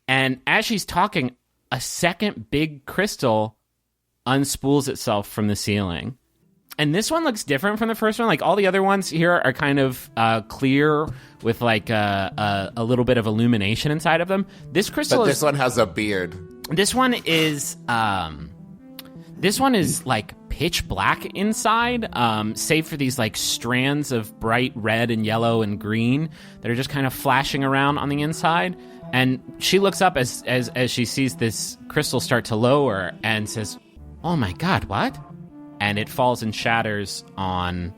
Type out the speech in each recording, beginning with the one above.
And as she's talking, a second big crystal unspools itself from the ceiling. And this one looks different from the first one. Like all the other ones here are kind of clear with like a little bit of illumination inside of them. This crystal, but this one has a beard. This one is like pitch black inside, save for these like strands of bright red and yellow and green that are just kind of flashing around on the inside. And she looks up as she sees this crystal start to lower and says, "Oh my God, what?" And it falls and shatters on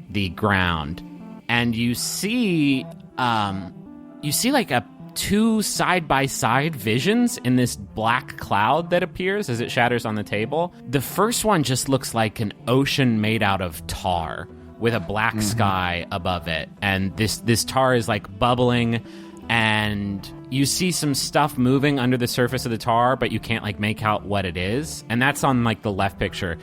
the ground. And you see like two side-by-side visions in this black cloud that appears as it shatters on the table. The first one just looks like an ocean made out of tar with a black sky above it. And this tar is like bubbling, and you see some stuff moving under the surface of the tar, but you can't like make out what it is. And that's on like the left picture.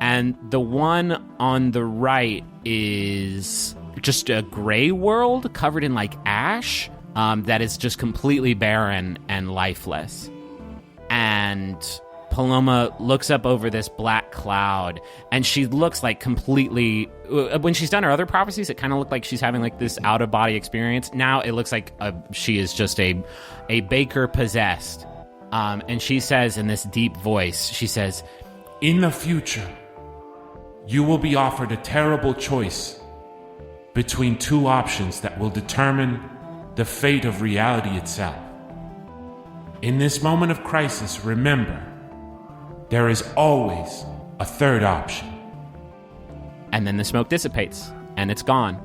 And the one on the right is just a gray world covered in like ash that is just completely barren and lifeless. And Paloma looks up over this black cloud, and she looks like completely... When she's done her other prophecies, it kind of looked like she's having like this out-of-body experience. Now it looks like she is just a baker possessed. And she says in this deep voice, she says, "In the future, you will be offered a terrible choice between two options that will determine the fate of reality itself. In this moment of crisis, remember, there is always a third option." And then the smoke dissipates, and it's gone.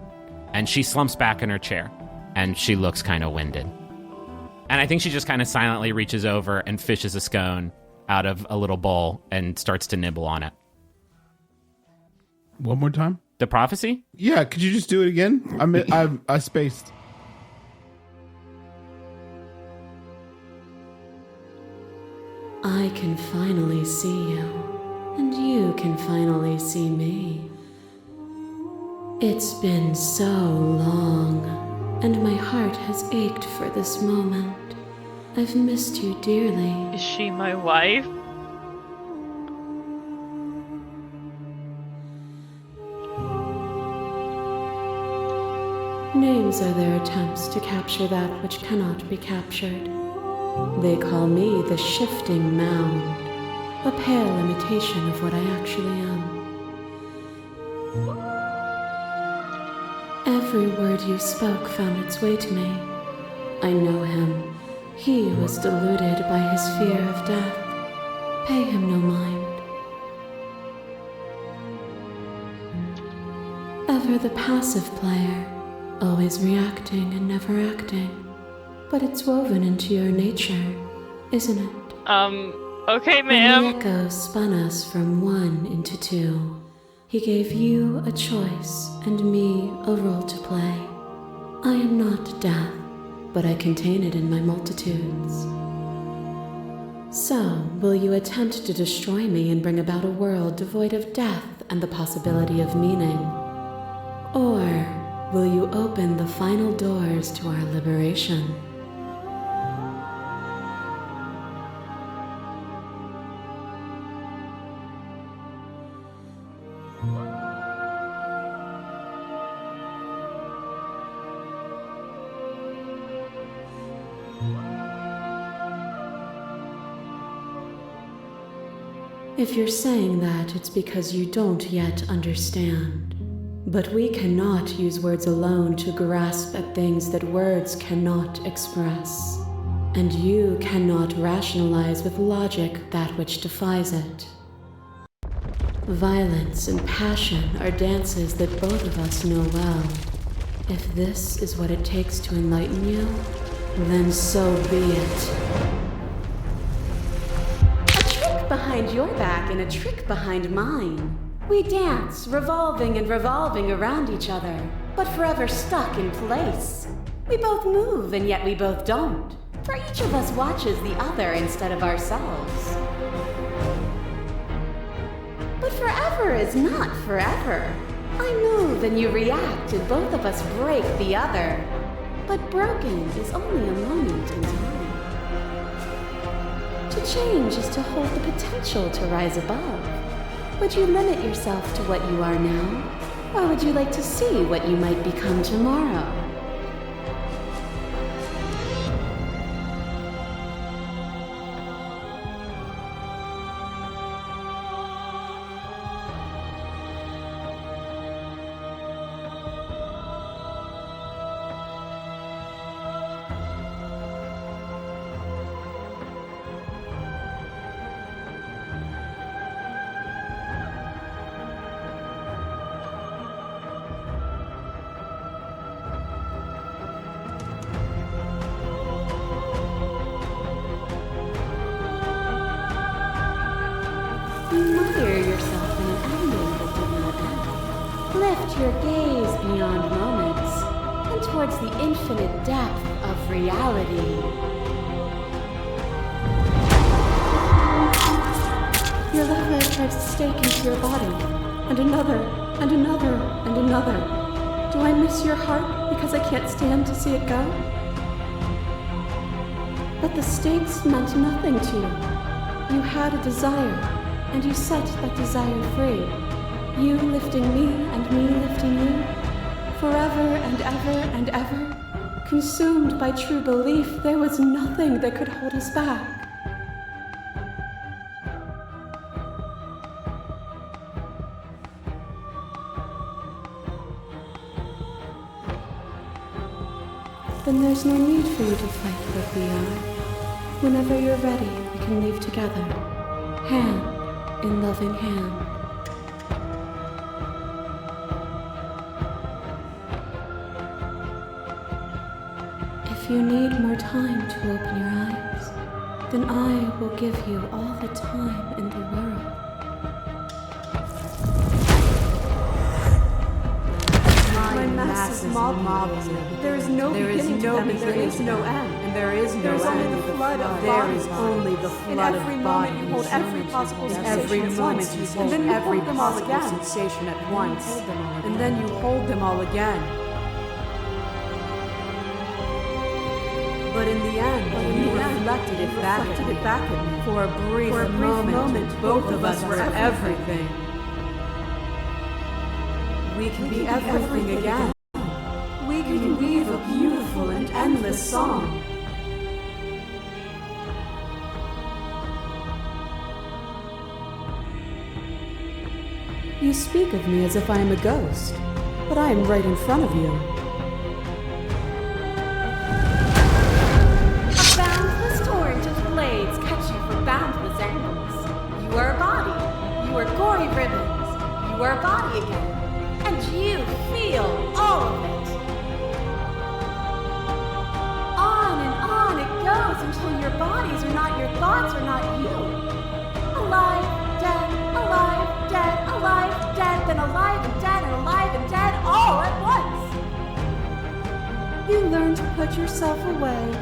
And she slumps back in her chair, and she looks kind of winded. And I think she just kind of silently reaches over and fishes a scone out of a little bowl and starts to nibble on it. One more time? The prophecy? Yeah, could you just do it again? I spaced. I can finally see you, and you can finally see me. It's been so long, and my heart has ached for this moment. I've missed you dearly. Is she my wife? Names are their attempts to capture that which cannot be captured. They call me the shifting mound, a pale imitation of what I actually am. Every word you spoke found its way to me. I know him. He was deluded by his fear of death. Pay him no mind. Ever the passive player, always reacting and never acting. But it's woven into your nature, isn't it? Okay, ma'am. When the echo spun us from one into two, he gave you a choice and me a role to play. I am not death, but I contain it in my multitudes. So, will you attempt to destroy me and bring about a world devoid of death and the possibility of meaning? Or will you open the final doors to our liberation? If you're saying that, it's because you don't yet understand. But we cannot use words alone to grasp at things that words cannot express. And you cannot rationalize with logic that which defies it. Violence and passion are dances that both of us know well. If this is what it takes to enlighten you, then so be it. Behind your back and a trick behind mine. We dance, revolving and revolving around each other, but forever stuck in place. We both move, and yet we both don't, for each of us watches the other instead of ourselves. But forever is not forever. I move and you react, and both of us break the other. But broken is only a moment in time. To change is to hold the potential to rise above. Would you limit yourself to what you are now? Or would you like to see what you might become tomorrow? Admire yourself in an ending that did not end. Lift your gaze beyond moments and towards the infinite depth of reality. Your left leg drives a stake into your body, and another, and another, and another. Do I miss your heart because I can't stand to see it go? But the stakes meant nothing to you. You had a desire, and you set that desire free. You lifting me and me lifting you. Forever and ever and ever. Consumed by true belief, there was nothing that could hold us back. Then there's no need for you to fight what we are. Whenever you're ready, we can leave together. Hand in loving hand. If you need more time to open your eyes, then I will give you all the time in the world. My mass is mobbing. There is no beginning to them, and there is no end. And there is no end. Only the flood of There is only the flood of every moment bodies. you hold every possible Every sensation at moment once. you And hold then you every hold them all possible again. sensation at once, and then you hold them all again. But in the end, you reflected it back at me. For a brief moment, both of us were everything. We can be everything again. We can weave a beautiful and endless song. You speak of me as if I am a ghost, but I am right in front of you. A boundless torrent of blades cut you from boundless angles. You are a body. You are gory ribbons. You are a body again. And you feel all of it. On it goes until your bodies are not your thoughts, are not you. Alive, dead, alive, dead, alive, dead, then alive and dead, and alive and dead, all at once. You learned to put yourself away,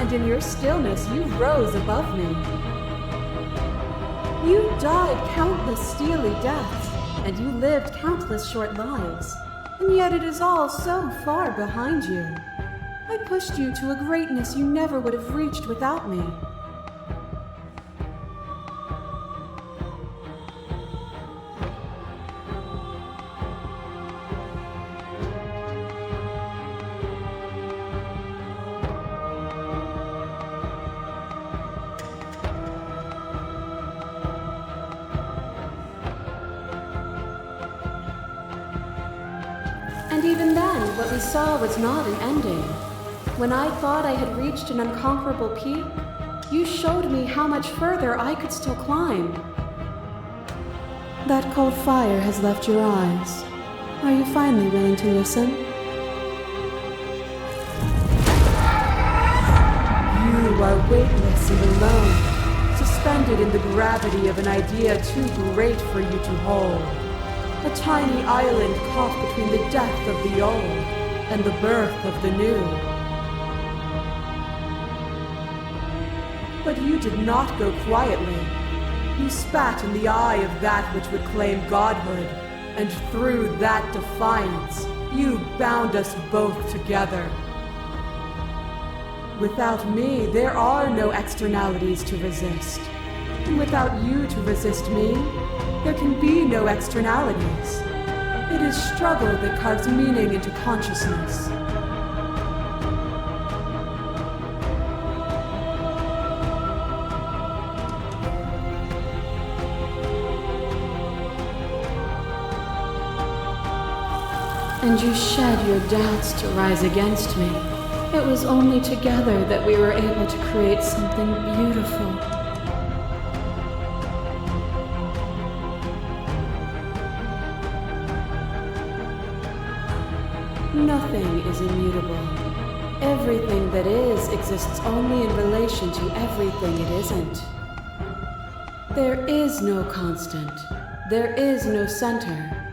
and in your stillness you rose above me. You died countless steely deaths, and you lived countless short lives, and yet it is all so far behind you. I pushed you to a greatness you never would have reached without me. And even then, what we saw was not an ending. When I thought I had reached an unconquerable peak, you showed me how much further I could still climb. That cold fire has left your eyes. Are you finally willing to listen? You are weightless and alone, suspended in the gravity of an idea too great for you to hold. A tiny island caught between the death of the old and the birth of the new. But you did not go quietly. You spat in the eye of that which would claim godhood, and through that defiance, you bound us both together. Without me, there are no externalities to resist. And without you to resist me, there can be no externalities. It is struggle that carves meaning into consciousness. And you shed your doubts to rise against me. It was only together that we were able to create something beautiful. Nothing is immutable. Everything that is exists only in relation to everything it isn't. There is no constant. There is no center.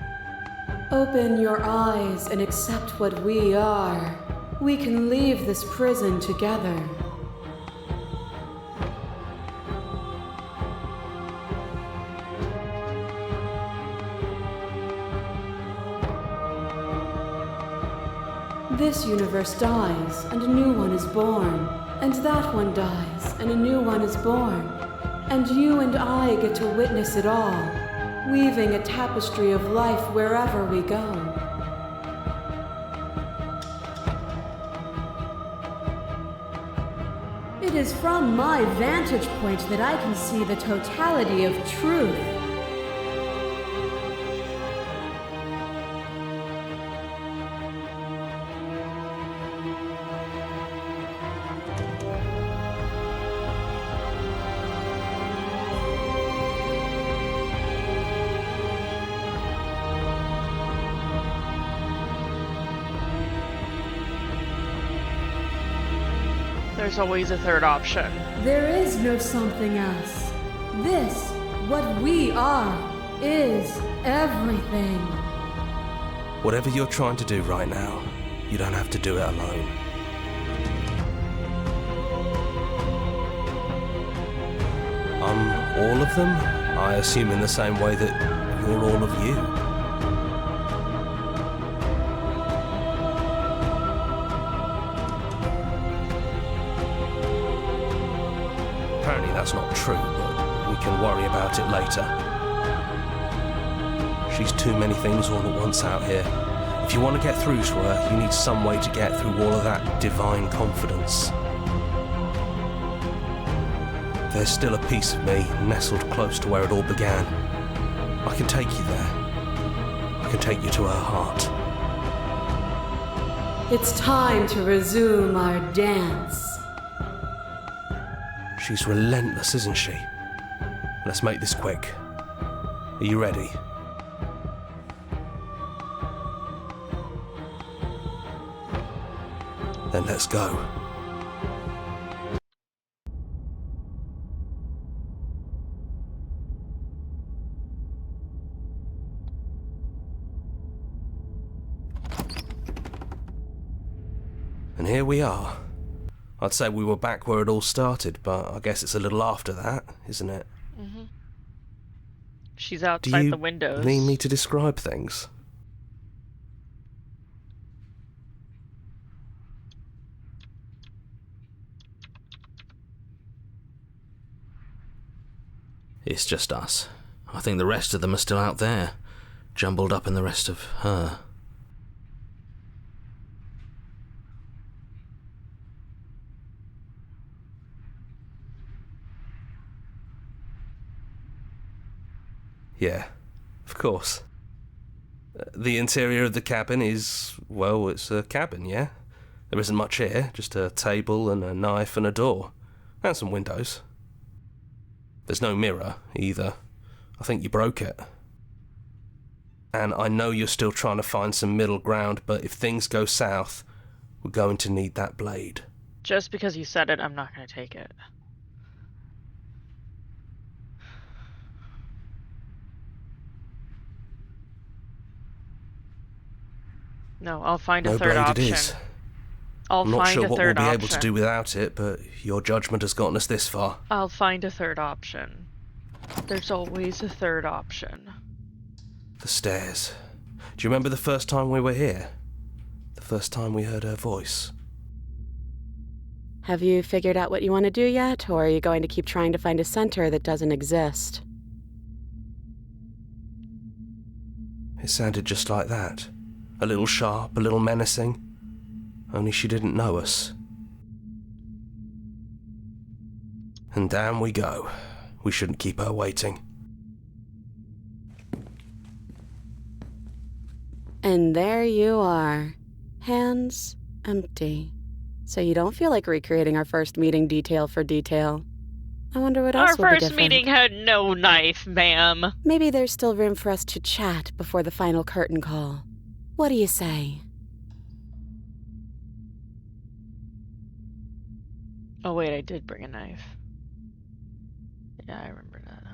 Open your eyes and accept what we are. We can leave this prison together. This universe dies, and a new one is born. And that one dies, and a new one is born. And you and I get to witness it all, weaving a tapestry of life wherever we go. It is from my vantage point that I can see the totality of truth. There's always a third option. There is no something else. This, what we are, is everything. Whatever you're trying to do right now, you don't have to do it alone. I'm all of them, I assume in the same way that you're all of you. Apparently that's not true, but we can worry about it later. She's too many things all at once out here. If you want to get through to her, you need some way to get through all of that divine confidence. There's still a piece of me nestled close to where it all began. I can take you there. I can take you to her heart. It's time to resume our dance. She's relentless, isn't she? Let's make this quick. Are you ready? Then let's go. And here we are. I'd say we were back where it all started, but I guess it's a little after that, isn't it? Mm-hmm. She's outside the windows. Do you need me to describe things? It's just us. I think the rest of them are still out there, jumbled up in the rest of her. Yeah, of course. The interior of the cabin is, well, it's a cabin, yeah? There isn't much here, just a table and a knife and a door. And some windows. There's no mirror, either. I think you broke it. And I know you're still trying to find some middle ground, but if things go south, we're going to need that blade. Just because you said it, I'm not going to take it. No, I'll find a third option. It is. I'm not sure what we'll be able to do without it, but your judgment has gotten us this far. I'll find a third option. There's always a third option. The stairs. Do you remember the first time we were here? The first time we heard her voice? Have you figured out what you want to do yet, or are you going to keep trying to find a center that doesn't exist? It sounded just like that. A little sharp, a little menacing. Only she didn't know us. And down we go. We shouldn't keep her waiting. And there you are. Hands empty. So you don't feel like recreating our first meeting detail for detail. I wonder what else Our will be first different. meeting had no knife, ma'am. Maybe there's still room for us to chat before the final curtain call. What do you say? Oh wait, I did bring a knife. Yeah, I remember that now.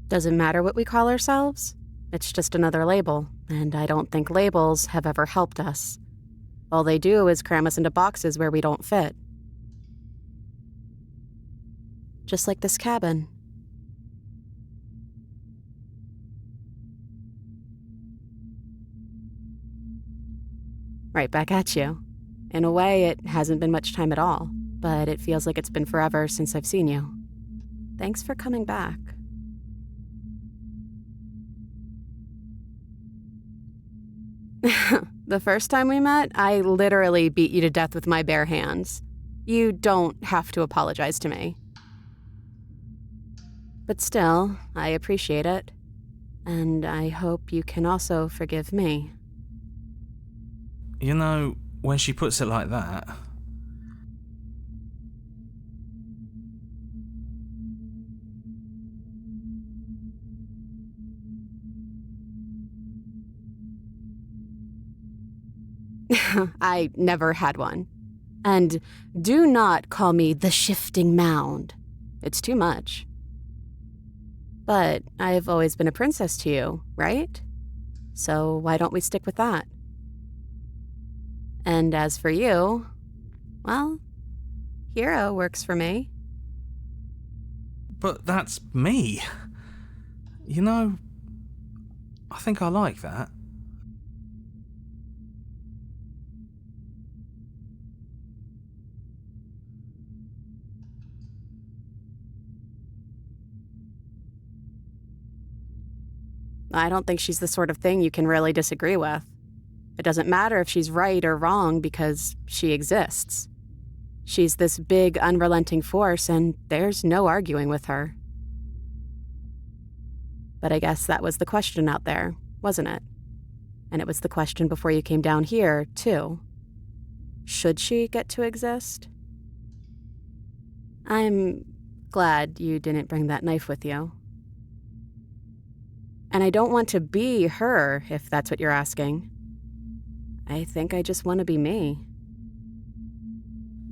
Doesn't matter what we call ourselves. It's just another label, and I don't think labels have ever helped us. All they do is cram us into boxes where we don't fit. Just like this cabin. Right back at you. In a way, it hasn't been much time at all, but it feels like it's been forever since I've seen you. Thanks for coming back. The first time we met, I literally beat you to death with my bare hands. You don't have to apologize to me. But still, I appreciate it. And I hope you can also forgive me. You know, when she puts it like that... I never had one. And do not call me the shifting mound. It's too much. But I've always been a princess to you, right? So why don't we stick with that? And as for you, well, hero works for me. But that's me. You know, I think I like that. I don't think she's the sort of thing you can really disagree with. It doesn't matter if she's right or wrong because she exists. She's this big, unrelenting force, and there's no arguing with her. But I guess that was the question out there, wasn't it? And it was the question before you came down here, too. Should she get to exist? I'm glad you didn't bring that knife with you. And I don't want to be her, if that's what you're asking. I think I just want to be me.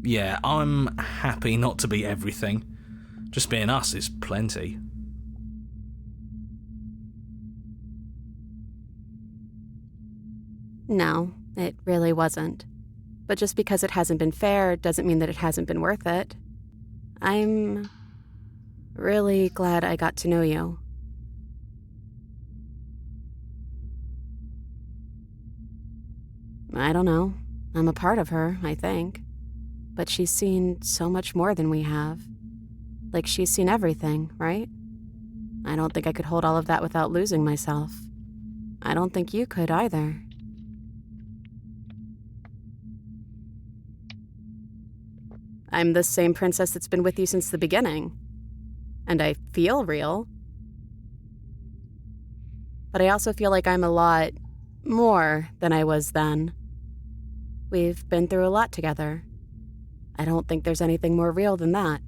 Yeah, I'm happy not to be everything. Just being us is plenty. No, it really wasn't. But just because it hasn't been fair doesn't mean that it hasn't been worth it. I'm really glad I got to know you. I don't know. I'm a part of her, I think. But she's seen so much more than we have. Like, she's seen everything, right? I don't think I could hold all of that without losing myself. I don't think you could either. I'm the same princess that's been with you since the beginning. And I feel real. But I also feel like I'm a lot more than I was then. We've been through a lot together. I don't think there's anything more real than that.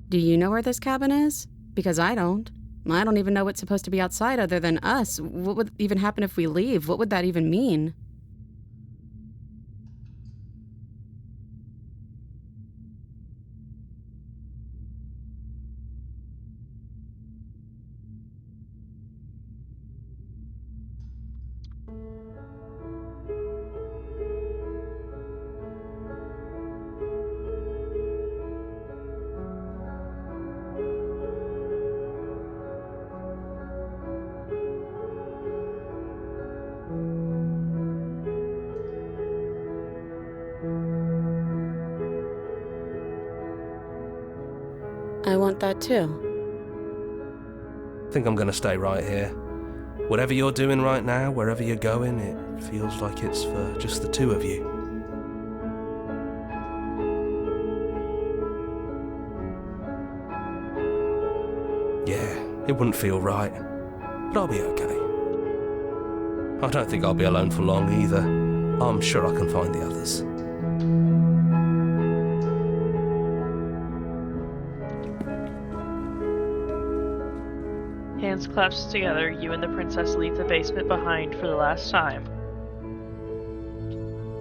Do you know where this cabin is? Because I don't. I don't even know what's supposed to be outside other than us. What would even happen if we leave? What would that even mean? I want that too. I think I'm gonna stay right here. Whatever you're doing right now, wherever you're going, it feels like it's for just the two of you. Yeah, it wouldn't feel right, but I'll be okay. I don't think I'll be alone for long either. I'm sure I can find the others. Hands clasped together, you and the princess leave the basement behind for the last time.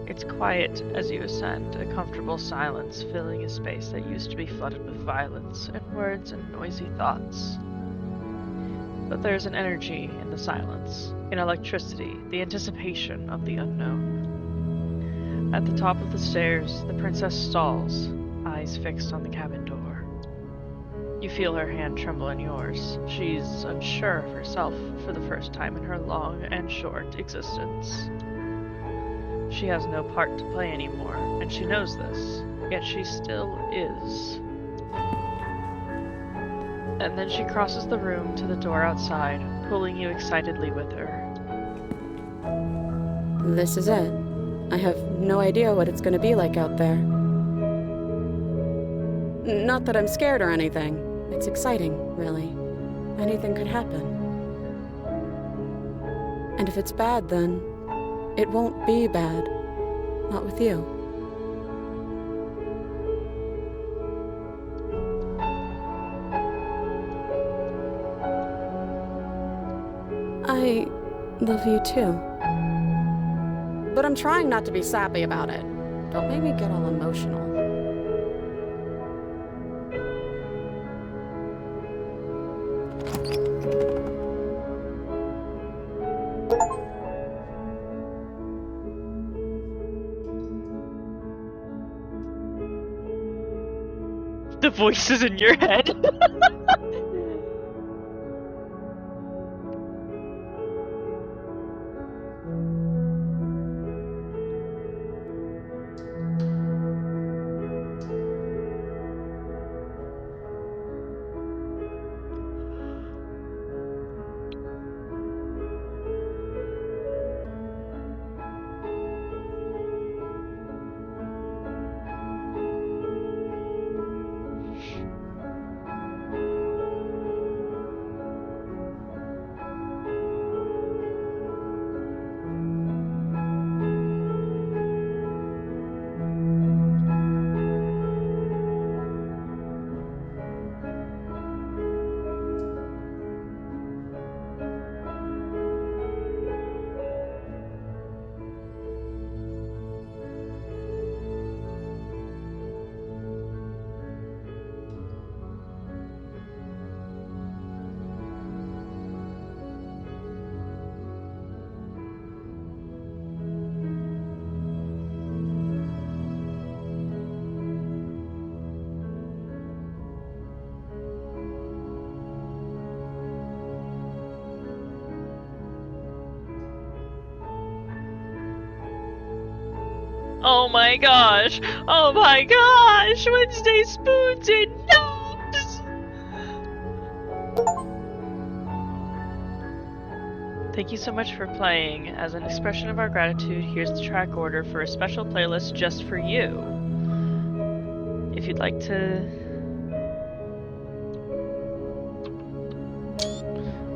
It's quiet as you ascend, a comfortable silence filling a space that used to be flooded with violence and words and noisy thoughts. But there's an energy in the silence, an electricity, the anticipation of the unknown. At the top of the stairs, the princess stalls, eyes fixed on the cabin door. You feel her hand tremble in yours. She's unsure of herself for the first time in her long and short existence. She has no part to play anymore, and she knows this, yet she still is. And then she crosses the room to the door outside, pulling you excitedly with her. This is it. I have no idea what it's gonna be like out there. Not that I'm scared or anything. It's exciting, really. Anything could happen. And if it's bad, then it won't be bad. Not with you. I love you too. But I'm trying not to be sappy about it. Don't make me get all emotional. The voices in your head. Oh my gosh! Oh my gosh! Wednesday spoons and knobs! Thank you so much for playing. As an expression of our gratitude, here's the track order for a special playlist just for you. If you'd like to...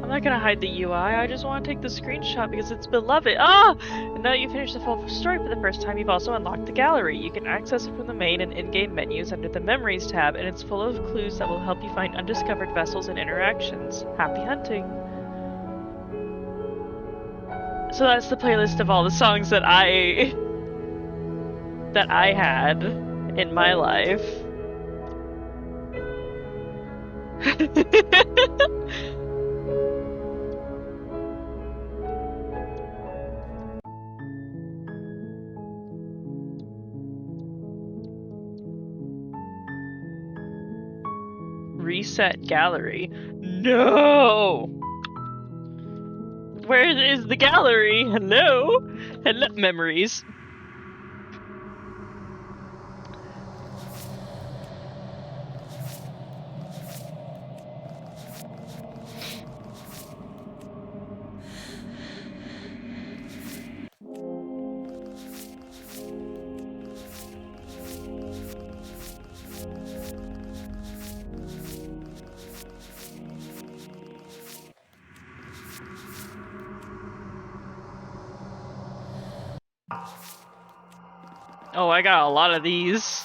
I'm not gonna hide the UI, I just want to take the screenshot because it's beloved. Ah! And now that you've finished the full story for the first time, you've also unlocked the gallery. You can access it from the main and in-game menus under the Memories tab, and it's full of clues that will help you find undiscovered vessels and interactions. Happy hunting! So that's the playlist of all the songs that I had in my life. reset gallery. No! Where is the gallery? Hello? Hello, memories. Oh, I got a lot of these.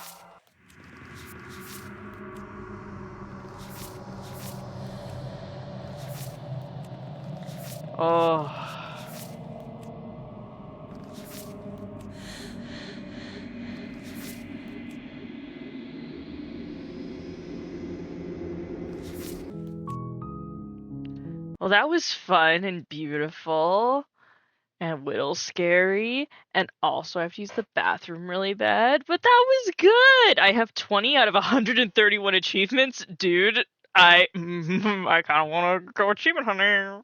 Oh. Well, that was fun and beautiful. And a little scary, and also I have to use the bathroom really bad, but that was good! I have 20 out of 131 achievements. Dude, I kinda wanna go achievement hunting.